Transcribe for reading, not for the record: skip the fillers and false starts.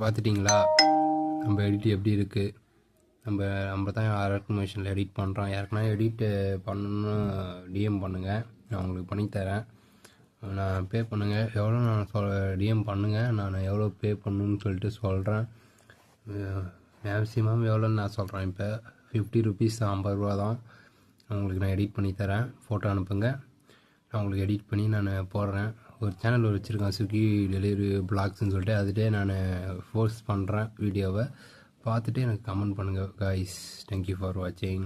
பார்த்துட்டிங்களா நம்ம எடிட் எப்படி இருக்குது? நம்ம தான் ரெக்கமெண்டேஷனில் எடிட் பண்ணுறோம். யாருக்குன்னா எடிட் பண்ணணுன்னு டிஎம் பண்ணுங்கள், நான் உங்களுக்கு பண்ணித்தரேன். நான் பே பண்ணுங்கள், எவ்வளோ நான் டிஎம் பண்ணுங்கள், நான் எவ்வளோ பே பண்ணணுன்னு சொல்லிட்டு சொல்கிறேன். மேக்ஸிமம் எவ்வளோன்னு நான் சொல்கிறேன். இப்போ 50 ருபீஸ், 50 ரூபா தான். உங்களுக்கு நான் எடிட் பண்ணி தரேன். ஃபோட்டோ அனுப்புங்க, நான் உங்களுக்கு எடிட் பண்ணி நான் போடுறேன். ஒரு சேனல் வச்சுருக்கேன், ஸ்விக்கி டெலிவரி பிளாக்ஸ்ன்னு சொல்லிட்டு. அதுகிட்டே நான் போஸ்ட் பண்ணுறேன் வீடியோவை. பார்த்துட்டு எனக்கு கமெண்ட் பண்ணுங்கள் காய்ஸ். தேங்க்யூ ஃபார் வாட்சிங்.